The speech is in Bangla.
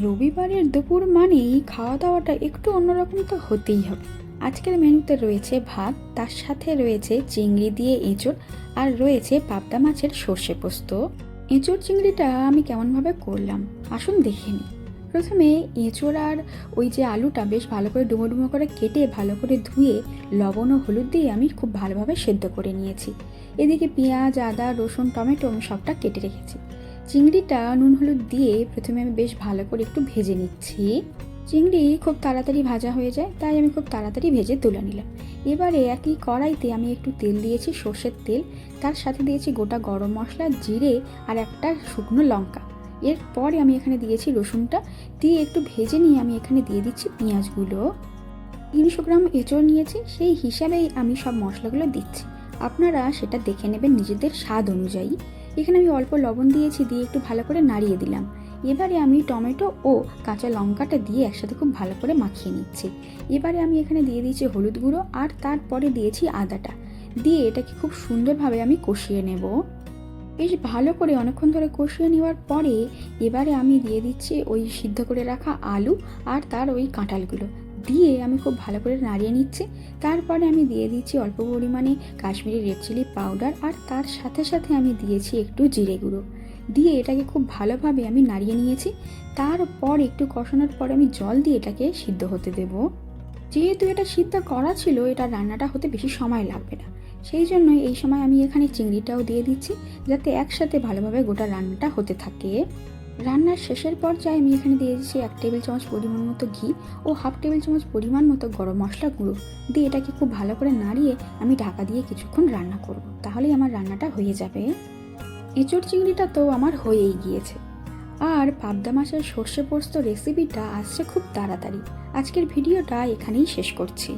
রবিবারের দুপুর মানেই খাওয়া দাওয়াটা একটু অন্যরকম তো হতেই হবে। আজকের মেনুতে রয়েছে ভাত, তার সাথে রয়েছে চিংড়ি দিয়ে এঁচোড়, আর রয়েছে পাবদা মাছের সর্ষে পোস্ত। এঁচোড় চিংড়িটা আমি কেমনভাবে করলাম আসুন দেখে নিই। প্রথমে এঁচোড় আর ওই যে আলুটা বেশ ভালো করে ডুমো ডুমো করে কেটে ভালো করে ধুয়ে লবণ ও হলুদ দিয়ে আমি খুব ভালোভাবে সেদ্ধ করে নিয়েছি। এদিকে পেঁয়াজ, আদা, রসুন, টমেটো আমি সবটা কেটে রেখেছি। চিংড়িটা নুন হলুদ দিয়ে প্রথমে আমি বেশ ভালো করে একটু ভেজে নিচ্ছি। চিংড়ি খুব তাড়াতাড়ি ভাজা হয়ে যায়, তাই আমি খুব তাড়াতাড়ি ভেজে তুলে নিলাম। এবারে একই কড়াইতে আমি একটু তেল দিয়েছি, সর্ষের তেল। তার সাথে দিয়েছি গোটা গরম মশলা, জিরে আর একটা শুকনো লঙ্কা। এরপরে আমি এখানে দিয়েছি রসুনটা, দিয়ে একটু ভেজে নিয়ে আমি এখানে দিয়ে দিচ্ছি পেঁয়াজগুলো। 300 গ্রাম এঁচোড় নিয়েছি, সেই হিসাবেই আমি সব মশলাগুলো দিচ্ছি। আপনারা সেটা দেখে নেবেন নিজেদের স্বাদ অনুযায়ী। এখানে আমি অল্প লবণ দিয়েছি, দিয়ে একটু ভালো করে নাড়িয়ে দিলাম। এবারে আমি টমেটো ও কাঁচা লঙ্কাটা দিয়ে একসাথে খুব ভালো করে মাখিয়ে নিচ্ছি। এবারে আমি এখানে দিয়ে দিয়েছি হলুদ গুঁড়ো, আর তারপরে দিয়েছি আদাটা, দিয়ে এটাকে খুব সুন্দরভাবে আমি কষিয়ে নেব। বেশ ভালো করে অনেকক্ষণ ধরে কষিয়ে নেওয়ার পরে এবারে আমি দিয়ে দিচ্ছি ওই সিদ্ধ করে রাখা আলু আর তার ওই কাঁঠালগুলো, দিয়ে আমি খুব ভালো করে নাড়িয়ে নিচ্ছি। তারপরে আমি দিয়ে দিচ্ছি অল্প পরিমাণে কাশ্মীরি রেড চিলি পাউডার, আর তার সাথে সাথে আমি দিয়েছি একটু জিরে গুঁড়ো, দিয়ে এটাকে খুব ভালোভাবে আমি নাড়িয়ে নিয়েছি। তারপর একটু কষানোর পর আমি জল দিয়ে এটাকে সিদ্ধ হতে দেব। যেহেতু এটা সিদ্ধ করা ছিল, এটা রান্নাটা হতে বেশি সময় লাগবে না, সেই জন্য এই সময় আমি এখানে চিংড়িটাও দিয়ে দিচ্ছি, যাতে একসাথে ভালোভাবে গোটা রান্নাটা হতে থাকে। রান্নার শেষের পর্যায়ে আমি এখানে দিয়ে দিচ্ছি 1 টেবিল চামচ পরিমাণ মতো ঘি ও 1/2 টেবিল চামচ পরিমাণ মতো গরম মশলা গুঁড়ো, দিয়ে এটাকে খুব ভালো করে নাড়িয়ে আমি ঢাকা দিয়ে কিছুক্ষণ রান্না করব, তাহলেই আমার রান্নাটা হয়ে যাবে। এঁচোড় চিংড়িটা তো আমার হয়েই গিয়েছে, আর পাবদা মাছের সর্ষে পোস্ত রেসিপিটা আসছে খুব তাড়াতাড়ি। আজকের ভিডিওটা এখানেই শেষ করছি।